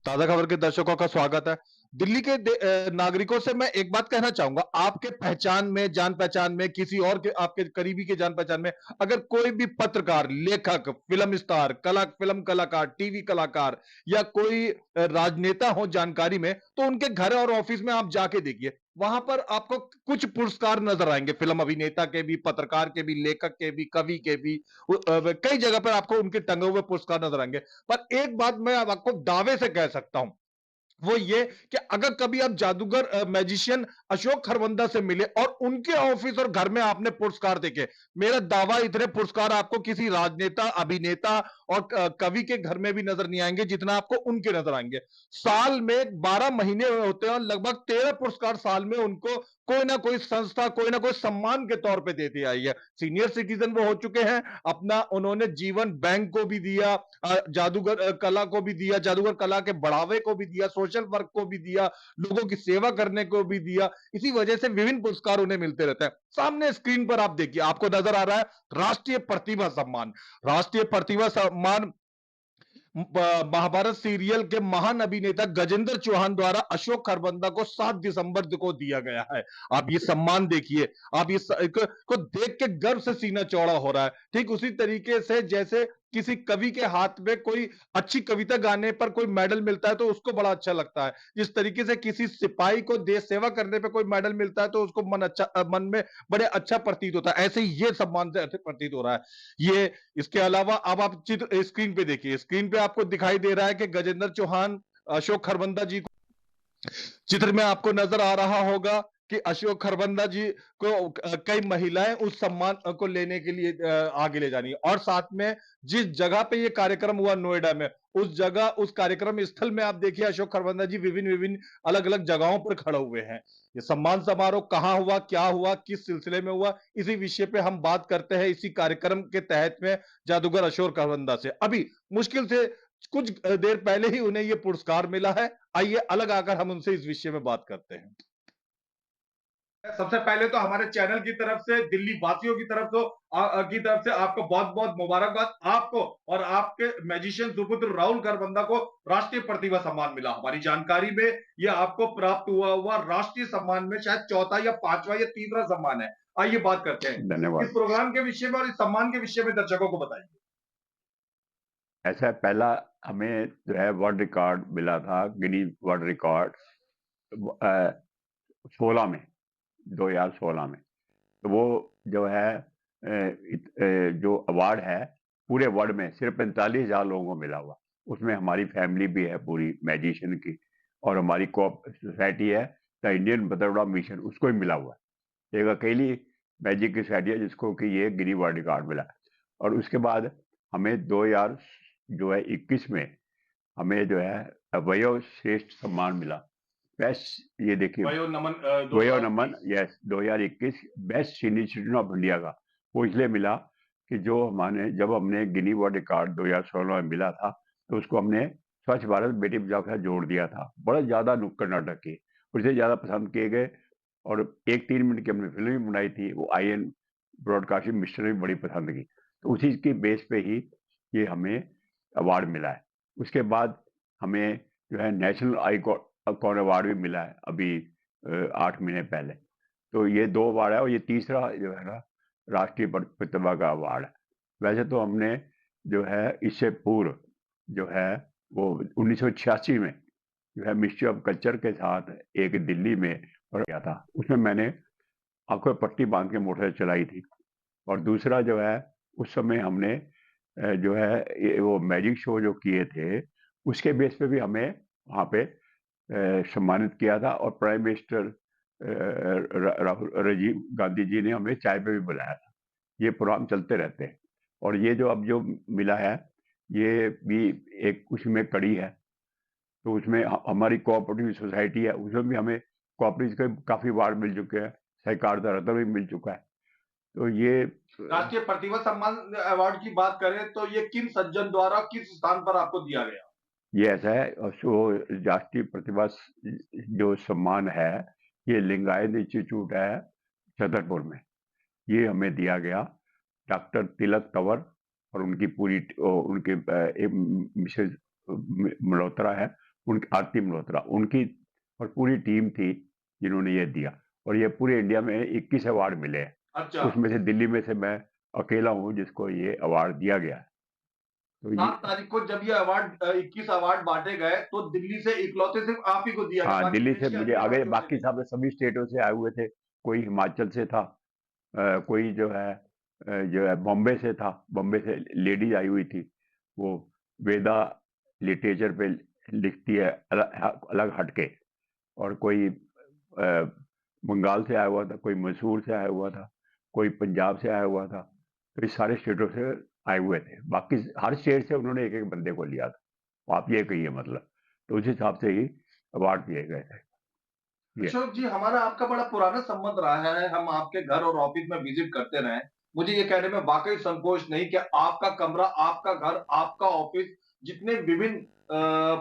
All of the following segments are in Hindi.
ताजा खबर के दर्शकों का स्वागत है। दिल्ली के नागरिकों से मैं एक बात कहना चाहूंगा, आपके पहचान में, जान पहचान में, किसी और के आपके करीबी के जान पहचान में अगर कोई भी पत्रकार, लेखक, फिल्म स्टार, फिल्म कलाकार, टीवी कलाकार या कोई राजनेता हो जानकारी में, तो उनके घर और ऑफिस में आप जाके देखिए, वहां पर आपको कुछ पुरस्कार नजर आएंगे। फिल्म अभिनेता के भी, पत्रकार के भी, लेखक के भी, कवि के भी। कई जगह पर आपको उनके टंगे हुए पुरस्कार नजर आएंगे। पर एक बात मैं अब आपको दावे से कह सकता हूं, वो ये कि अगर कभी आप जादूगर मैजिशियन अशोक खरवंदा से मिले और उनके ऑफिस और घर में आपने पुरस्कार देखे, मेरा दावा इतने पुरस्कार आपको किसी राजनेता, अभिनेता और कवि के घर में भी नजर नहीं आएंगे जितना आपको उनके नजर आएंगे। साल में 12 महीने होते हैं और लगभग 13 पुरस्कार साल में उनको कोई ना कोई संस्था, कोई ना कोई सम्मान के तौर पे देती आई है। सीनियर सिटीजन वो हो चुके हैं। अपना उन्होंने जीवन बैंक को भी दिया, जादूगर कला को भी दिया, जादूगर कला के बढ़ावे को भी दिया, सोशल वर्क को भी दिया, लोगों की सेवा करने को भी दिया। इसी वजह से विभिन्न पुरस्कार उन्हें मिलते रहते हैं। सामने स्क्रीन पर आप देखिए, आपको नजर आ रहा है राष्ट्रीय प्रतिभा सम्मान। राष्ट्रीय प्रतिभा सम्मान महाभारत सीरियल के महान अभिनेता गजेंद्र चौहान द्वारा अशोक खरबंदा को 7 दिसंबर को दिया गया है। आप ये सम्मान देखिए, आप को देख के गर्व से सीना चौड़ा हो रहा है। ठीक उसी तरीके से जैसे किसी कवि के हाथ में कोई अच्छी कविता गाने पर कोई मेडल मिलता है तो उसको बड़ा अच्छा लगता है। जिस तरीके से किसी सिपाही को देश सेवा करने पे कोई मेडल मिलता है तो उसको मन में बड़े अच्छा प्रतीत होता है। ऐसे ही ये सम्मान से प्रतीत हो रहा है। ये इसके अलावा अब आप चित्र स्क्रीन पे देखिए, स्क्रीन पे आपको दिखाई दे रहा है कि गजेंद्र चौहान अशोक खरबंदा जी को चित्र में आपको नजर आ रहा होगा कि अशोक खरबंदा जी को कई महिलाएं उस सम्मान को लेने के लिए आगे ले जानी है। और साथ में जिस जगह पे ये कार्यक्रम हुआ नोएडा में, उस जगह, उस कार्यक्रम स्थल में आप देखिए अशोक खरबंदा जी विभिन्न विभिन्न अलग अलग जगहों पर खड़े हुए हैं। ये सम्मान समारोह कहाँ हुआ, क्या हुआ, किस सिलसिले में हुआ, इसी विषय पे हम बात करते हैं इसी कार्यक्रम के तहत में जादूगर अशोक खरबंदा से। अभी मुश्किल से कुछ देर पहले ही उन्हें ये पुरस्कार मिला है। आइए अलग आकर हम उनसे इस विषय में बात करते हैं। सबसे पहले तो हमारे चैनल की तरफ से, दिल्ली वासियों की तरफ से की तरफ से आपको बहुत बहुत मुबारकबाद। आपको और आपके मैजिशियन सुपुत्र राहुल खरबंदा को राष्ट्रीय प्रतिभा सम्मान मिला। हमारी जानकारी में यह आपको प्राप्त हुआ हुआ राष्ट्रीय सम्मान में शायद चौथा या पांचवा या तीसरा सम्मान है। आइए बात करते हैं धन्यवाद। इस प्रोग्राम के विषय में और इस सम्मान के विषय में, दर्शकों को बताइए। ऐसा पहला हमें जो है वर्ल्ड रिकॉर्ड मिला था, गिनी वर्ल्ड रिकॉर्ड 16 में, 2016 में। तो वो जो है जो अवार्ड है पूरे वर्ल्ड में सिर्फ 45,000 लोगों को मिला हुआ। उसमें हमारी फैमिली भी है पूरी मैजिशियन की, और हमारी कोप सोसाइटी है द इंडियन बदरौड़ा मिशन, उसको ही मिला हुआ है। एक अकेली मैजिक की सोसाइटी है जिसको कि ये गिनी वर्ल्ड रिकॉर्ड मिला। और उसके बाद हमें 2000 जो है 21 में हमें जो है वयो श्रेष्ठ सम्मान मिला। बेस्ट, ये देखिए वयो नमन वयो नमन, 2021। Yes 2021 best senior citizen of India का। वो इसलिए मिला कि जो हमारे जब हमने गिनी वर्ल्ड रिकॉर्ड 2016 में मिला था तो उसको हमने स्वच्छ भारत बेटी बचाओ के साथ जोड़ दिया था। बड़ा ज़्यादा नुक्कड़ नाटक किए, उसे ज़्यादा पसंद किए गए। और एक 3 मिनट की हमने फिल्म भी बनाई थी, वो IN ब्रॉडकास्टिंग मिस्टर ने भी बड़ी पसंद की। तो उसी के बेस पे ही ये हमें अवार्ड मिला है। उसके बाद हमें जो है नेशनल आइकॉन अवार्ड भी मिला है अभी 8 महीने पहले। तो ये 2 अवार्ड है और ये तीसरा जो है ना राष्ट्रीय प्रतिभा का अवार्ड है। वैसे तो हमने जो है इससे पूर्व जो है वो 1986 में जो है मिनिस्ट्री ऑफ कल्चर के साथ एक दिल्ली में और किया था। उसमें मैंने आंखों में पट्टी बांध के मोटरसाइकिल चलाई थी। और दूसरा जो है उस समय हमने जो है वो मैजिक शो जो किए थे उसके बेस पे भी हमें वहाँ पे सम्मानित किया था। और प्राइम मिनिस्टर राहुल राजीव गांधी जी ने हमें चाय पे भी बुलाया था। ये प्रोग्राम चलते रहते हैं। और ये जो अब जो मिला है ये भी एक उसमें कड़ी है। तो उसमें हमारी कोऑपरेटिव सोसाइटी है, उसमें भी हमें कोऑपरेटिव के काफ़ी अवार्ड मिल चुके हैं, सहकारिता रत्न भी मिल चुका है। तो ये राष्ट्रीय प्रतिभा सम्मान अवार्ड की बात करें तो ये किन सज्जन द्वारा किस स्थान पर आपको दिया गया? ये ऐसा है। और सो राष्ट्रीय प्रतिभा जो सम्मान है ये लिंगायत इंस्टीट्यूट है छतरपुर में। ये हमें दिया गया। डॉक्टर तिलक तंवर और उनकी पूरी उनके एक मिसेज मल्होत्रा है, उनकी आरती मल्होत्रा उनकी और पूरी टीम थी जिन्होंने ये दिया। और ये पूरे इंडिया में 21 अवार्ड मिले हैं। अच्छा। उसमें से दिल्ली में से मैं अकेला हूँ जिसको ये अवार्ड दिया गया है। तो ये 7 तारीख को जब ये अवार्ड 21 अवार्ड बांटे गए तो दिल्ली से इकलौते सिर्फ आप ही को दिया गया, हाँ, बाकी दिल्ली देश से के मुझे अन्य आगे राज्यों से बाकी नहीं। सब सभी स्टेटों से आए हुए थे। कोई हिमाचल से था, कोई जो है बॉम्बे से था, बॉम्बे से लेडीज आई हुई थी। वो वेदा लिटरेचर पे लिखती है अलग अलग हटके। और कोई बंगाल से आया हुआ था, कोई मैसूर से आया हुआ था, कोई पंजाब से आया हुआ था। तो इस सारे स्टेटों से आए हुए थे। बाकी हर स्टेट से उन्होंने एक एक बंदे को लिया था। आप ये कहिए मतलब। तो उस हिसाब से ही अवार्ड दिए गए थे ये। अशोक जी, हमारा आपका बड़ा पुराना संबंध रहा है, हम आपके घर और ऑफिस में विजिट करते रहे। मुझे ये कहने में वाकई संकोच नहीं कि आपका कमरा, आपका घर, आपका ऑफिस जितने विभिन्न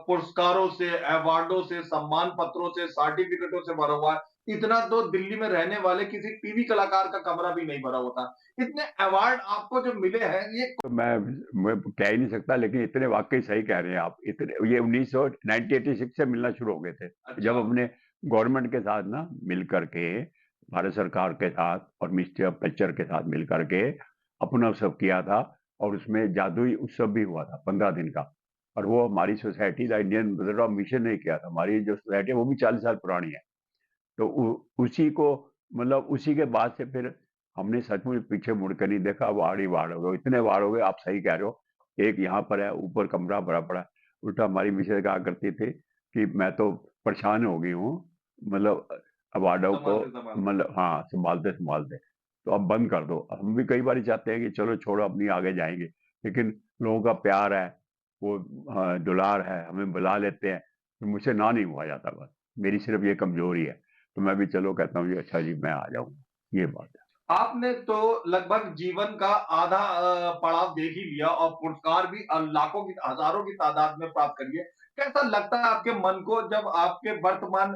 पुरस्कारों से, अवार्डों से, सम्मान पत्रों से, सर्टिफिकेटों से भरा हुआ है। इतना तो दिल्ली में रहने वाले किसी टीवी कलाकार का कमरा भी नहीं भरा होता। इतने अवार्ड आपको जो मिले हैं, ये तो मैं कह ही नहीं सकता, लेकिन इतने वाकई सही कह रहे हैं आप। इतने ये 1986 से मिलना शुरू हो गए थे, जब अच्छा। हमने गवर्नमेंट के साथ ना मिल करके, भारत सरकार के साथ और मिनिस्ट्री ऑफ कल्चर के साथ मिल करके अपना उत्सव किया था। और उसमें जादुई उत्सव भी हुआ था 15 दिन का। और वो हमारी society the Indian brother of mission ने किया था। हमारी जो सोसाइटी है वो भी 40 साल पुरानी है। तो उसी को मतलब उसी के बाद से फिर हमने सचमुच पीछे मुड़ कर नहीं देखा। वार्ड ही वार्ड हो गए, इतने वार्ड हो गए। आप सही कह रहे हो। एक यहाँ पर है, ऊपर कमरा भरा पड़ा है। उल्टा हमारी मिसेज कहा करती थी कि मैं तो परेशान हो गई हूँ, मतलब अवार्डों को, संभालते संभालते। मतलब हाँ, संभालते संभालते। तो अब बंद कर दो। हम भी कई बार चाहते हैं कि चलो छोड़ो, अपनी आगे जाएंगे, लेकिन लोगों का प्यार है, वो दुलार है, हमें बुला लेते हैं। तो मुझसे ना नहीं हुआ जाता। बस मेरी सिर्फ ये कमजोरी है। तो मैं भी चलो कहता हूँ जी, अच्छा जी मैं आ जाऊँ, ये बात है। आपने तो लगभग जीवन का आधा पड़ाव देख ही लिया और पुरस्कार भी लाखों की, हजारों की तादाद में प्राप्त करिए। कैसा लगता है आपके मन को जब आपके वर्तमान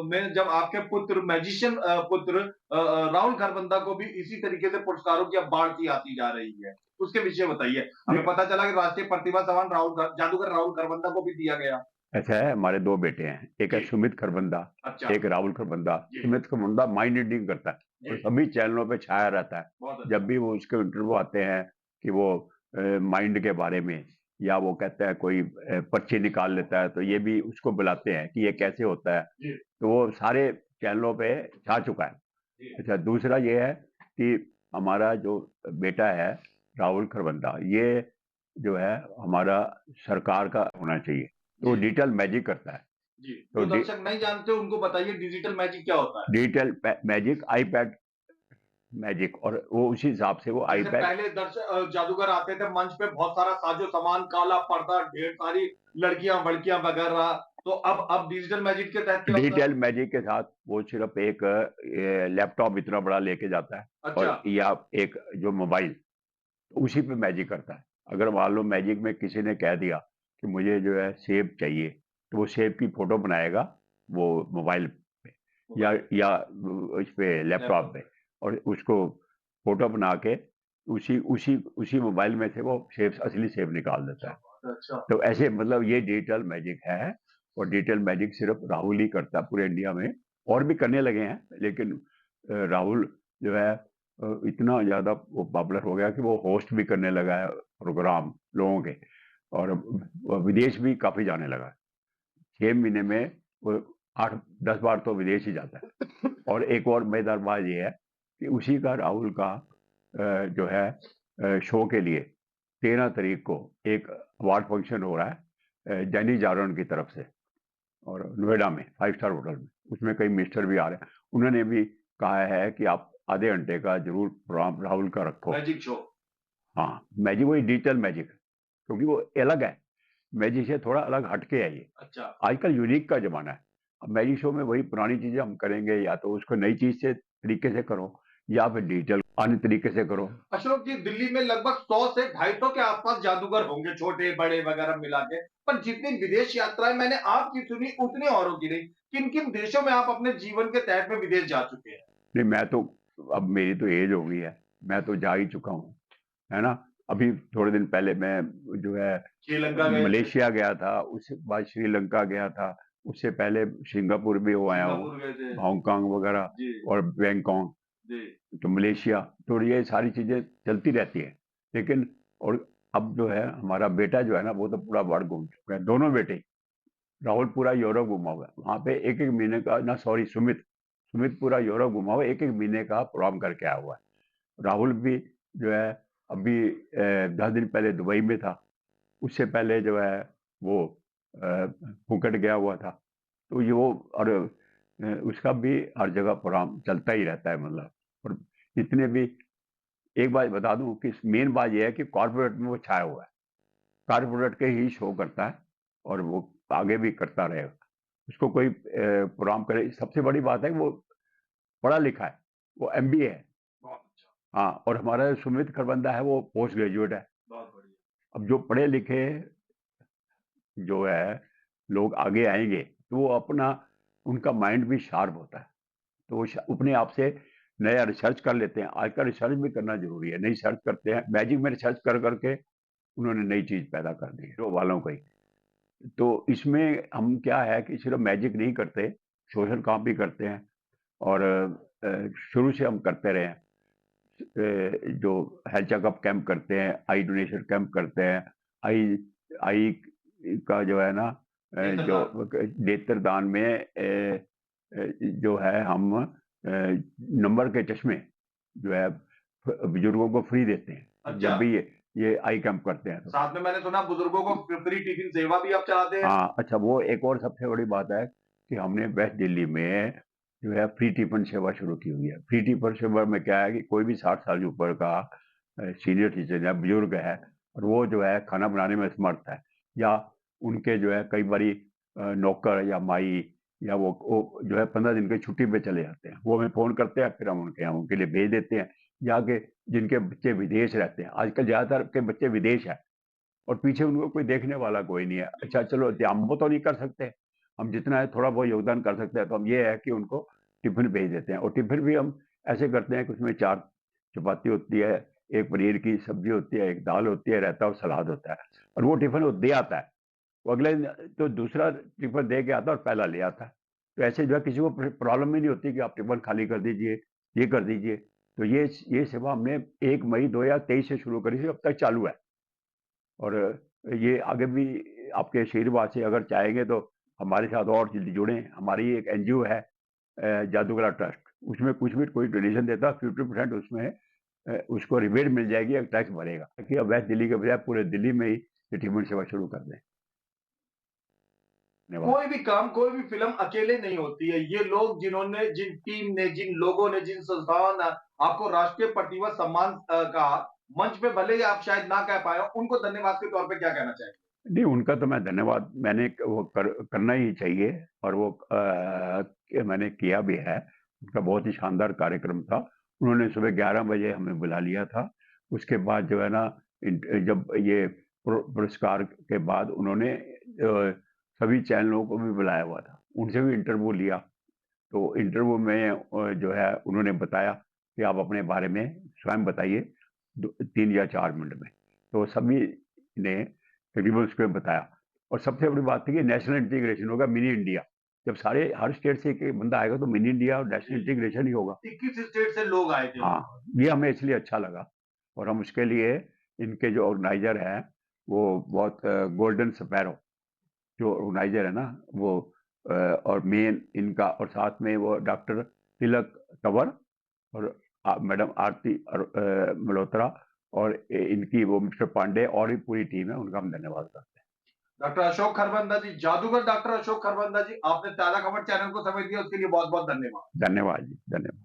में जब आपके पुत्र मैजिशियन पुत्र राहुल खरबंदा को भी इसी तरीके से पुरस्कारों की अब बाढ़ सी आती जा रही है? उसके विषय बताइए। हमें नहीं, पता चला कि राष्ट्रीय प्रतिभा सम्मान जादूगर राहुल खरबंदा को भी दिया गया। ऐसा है, हमारे दो बेटे हैं। एक है जी। सुमित खरबंदा, अच्छा। एक राहुल खरबंदा। जी। सुमित खरबंदा माइंड रीडिंग करता है जी। और सभी चैनलों पे छाया रहता है। बहुत जब अच्छा। भी वो उसके इंटरव्यू आते हैं कि वो माइंड के बारे में, या वो कहता है कोई पर्ची निकाल लेता है, तो ये भी उसको बुलाते हैं कि ये कैसे होता है। जी। तो वो सारे चैनलों पे छा चुका है। जी। अच्छा, दूसरा ये है कि हमारा जो बेटा है राहुल खरबंदा, ये जो है हमारा सरकार का होना चाहिए। तो वो जी। डिजिटल मैजिक करता है। जी। तो जो दर्शक नहीं जानते उनको बताइए डिजिटल मैजिक क्या होता है? Digital magic, iPad magic. और वो उसी हिसाब से वो जैसे आईपैड। पहले जादूगर आते थे मंच पे, बहुत सारा साजो सामान, काला पर्दा, ढेर सारी लड़कियां वड़कियां वगैरह। तो अब डिजिटल मैजिक के तहत क्या होता है? डिजिटल मैजिक के साथ वो सिर्फ एक लैपटॉप इतना बड़ा लेके जाता है, अच्छा। और या एक जो मोबाइल, उसी पे मैजिक करता है। अगर मान लो मैजिक में किसी ने कह दिया कि मुझे जो है सेब चाहिए, तो वो सेब की फोटो बनाएगा वो मोबाइल पे, या मोबाइल। इस पे लैपटॉप लैपटॉप पे। पे। और उसको फोटो बना के उसी उसी उसी मोबाइल में से वो सेब, असली सेब निकाल देता क्या है। बात है। अच्छा। तो ऐसे मतलब ये डिजिटल मैजिक है। और डिजिटल मैजिक सिर्फ राहुल ही करता है पूरे इंडिया में। और भी करने लगे हैं, लेकिन राहुल जो है इतना ज्यादा वो पॉपुलर हो गया कि वो होस्ट भी करने लगा है प्रोग्राम लोगों के। और विदेश भी काफी जाने लगा है। 6 महीने में वो 8-10 बार तो विदेश ही जाता है। और एक और मजेदार बात ये है कि उसी का, राहुल का जो है शो के लिए 13 तारीख को एक अवार्ड फंक्शन हो रहा है दैनिक जागरण की तरफ से, और नोएडा में 5 स्टार होटल में। उसमें कई मिनिस्टर भी आ रहे हैं। उन्होंने भी कहा है कि आप आधे घंटे का जरूर प्रोग्राम राहुल का रखो। Magic show. हाँ, मैजिक वही डिजिटल मैजिक है, क्योंकि वो अलग है। मैजिक से थोड़ा अलग हटके है ये। अच्छा। आजकल यूनिक का जमाना है। अब मैजिक शो में वही पुरानी चीजें हम करेंगे, या तो उसको नई चीज से तरीके से करो, या फिर डिजिटल अन्य तरीके से करो। अशोक जी, दिल्ली में लगभग 100 से 250 के आसपास जादूगर होंगे, छोटे बड़े वगैरह मिला के। पर जितनी विदेश यात्राएं मैंने आपकी सुनी उतनी औरों की नहीं। किन किन देशों में आप अपने जीवन के तहत में विदेश जा चुके हैं? नहीं, मैं तो, अब मेरी तो एज हो गई है, मैं तो जा ही चुका हूँ, है ना। अभी थोड़े दिन पहले मैं जो है श्रीलंका गए थे। मलेशिया गया था, उसके बाद श्रीलंका गया था, उससे पहले सिंगापुर भी हो आया हूँ, सिंगापुर गए थे। हांगकांग वगैरह जी, और बैंकॉक, जी। तो मलेशिया, तो ये सारी चीजें चलती रहती है। लेकिन और अब जो है हमारा बेटा जो है ना, वो तो पूरा वर्ल्ड घूम चुका है, दोनों बेटे। राहुल पूरा यूरोप घुमा हुआ है, वहां पे एक एक महीने का ना, सॉरी, सुमित सुमित पूरा यूरोप घुमा हुआ है, एक एक महीने का प्रोग्राम करके आया हुआ है। राहुल भी जो है अभी 10 दिन पहले दुबई में था, उससे पहले जो है वो फुकट गया हुआ था। तो ये वो, और उसका भी हर जगह प्रोग्राम चलता ही रहता है, मतलब। और जितने भी, एक बात बता दूं कि मेन बात यह है कि कॉर्पोरेट में वो छाया हुआ है, कॉर्पोरेट के ही शो करता है, और वो आगे भी करता रहेगा। उसको कोई प्रोग्राम करे, सबसे बड़ी बात है कि वो पढ़ा लिखा है, वो एमबीए है। बहुत अच्छा, हाँ, और हमारा सुमित खरबंदा है वो पोस्ट ग्रेजुएट है। बहुत बढ़िया। अब जो पढ़े लिखे जो है लोग आगे आएंगे, तो वो अपना, उनका माइंड भी शार्प होता है, तो वो अपने आप से नया रिसर्च कर लेते हैं। आजकल रिसर्च भी करना जरूरी है, नई रिसर्च करते हैं, मैजिक में रिसर्च कर करके उन्होंने नई चीज पैदा कर दी है, तो वालों को ही। तो इसमें हम क्या है कि सिर्फ मैजिक नहीं करते, सोशल काम भी करते हैं, और शुरू से हम करते रहे हैं। जो हेल्थ चेकअप कैंप करते हैं, आई डोनेशन कैंप करते हैं, आई आई का जो है ना, जो नेत्रदान। नेत्रदान में जो है हम नंबर के चश्मे जो है बुजुर्गों को फ्री देते हैं, अच्छा। जब भी ये आई कैंप करते हैं तो। साथ में मैंने सुना बुजुर्गों को फ्री टिफिन सेवा भी आप चलाते हैं। हाँ, अच्छा, वो एक और सबसे बड़ी बात है कि हमने वेस्ट दिल्ली में जो है फ्री टिफिन सेवा शुरू की हुई है। फ्री टिफिन सेवा में क्या है कि कोई भी 60 साल से ऊपर का सीनियर सिटीजन है, बुजुर्ग है, और वो जो है खाना बनाने में समर्थ है, या उनके जो है कई बारी नौकर या माई, या वो जो है 15 दिन की छुट्टी पे चले जाते हैं, वो हमें फोन करते हैं, फिर हम उनके यहाँ उनके लिए भेज देते हैं। या के जिनके बच्चे विदेश रहते हैं, आजकल ज्यादातर के बच्चे विदेश है, और पीछे उनको कोई देखने वाला कोई नहीं है। अच्छा चलो, हम वो तो नहीं कर सकते, हम जितना है थोड़ा बहुत योगदान कर सकते हैं, तो हम ये है कि उनको टिफिन भेज देते हैं। और टिफिन भी हम ऐसे करते हैं कि उसमें 4 चपाती होती है, एक पनीर की सब्जी होती है, एक दाल होती है, रायता और सलाद होता है, और वो टिफिन वो दे आता है। वो अगले दिन तो दूसरा टिफिन दे के आता है और पहला ले आता है। तो ऐसे जो है किसी को प्रॉब्लम ही नहीं होती कि आप टिफिन खाली कर दीजिए, ये कर दीजिए। तो ये सेवा हमने 1 मई 2023 से शुरू करी थी, अब तक चालू है। और ये आगे भी आपके आशीर्वाद से अगर चाहेंगे तो हमारे साथ और जल्दी जुड़ें। हमारी एक एनजीओ है, जादूगरा ट्रस्ट, उसमें कुछ भी कोई डोनेशन देता है 50% उसमें उसको रिबेट मिल जाएगी, एक टैक्स भरेगा, कि अब वेस्ट दिल्ली के बजाय पूरे दिल्ली में ही ये ट्रीटमेंट सेवा शुरू कर दें। धन्यवाद। कोई भी काम, कोई भी फिल्म अकेले नहीं होती है। ये लोग जिन्होंने, जिन टीम ने, जिन लोगों ने, जिन संस्थाओं ने आपको राष्ट्रीय प्रतिभा सम्मान कहा, मंच पे भले ही आप शायद ना कह पाए हो, उनको धन्यवाद के तौर पे क्या कहना चाहेंगे? नहीं, उनका तो मैं धन्यवाद, मैंने वो करना ही चाहिए, और वो मैंने किया भी है। उनका बहुत ही शानदार कार्यक्रम था। उन्होंने सुबह 11 बजे हमें बुला लिया था। उसके बाद जो है ना, जब ये पुरस्कार के बाद उन्होंने सभी चैनलों को भी बुलाया हुआ था, उनसे भी इंटरव्यू लिया। तो इंटरव्यू में जो है उन्होंने बताया कि आप अपने बारे में स्वयं बताइए 3 या 4 मिनट में। तो सभी ने तकरीबन उसको बताया, और सबसे बड़ी बात थी कि नेशनल इंटीग्रेशन होगा, मिनी इंडिया। जब सारे हर स्टेट से एक बंदा आएगा तो मिनी इंडिया और नेशनल इंटीग्रेशन ही होगा। 21 स्टेट से लोग आए थे। हाँ, ये हमें इसलिए अच्छा लगा, और हम उसके लिए, इनके जो ऑर्गेनाइजर हैं वो बहुत, गोल्डन स्पैरो जो ऑर्गेनाइजर है ना वो, और मेन इनका, और साथ में वो डॉक्टर तिलक तंवर, और मैडम आरती मल्होत्रा, और इनकी वो मिस्टर पांडे, और भी पूरी टीम है, उनका हम धन्यवाद करते हैं। डॉक्टर अशोक खरबंदा जी, जादूगर डॉक्टर अशोक खरबंदा जी, आपने ताजा खबर चैनल को समय दिया, उसके लिए बहुत बहुत धन्यवाद। धन्यवाद जी, धन्यवाद।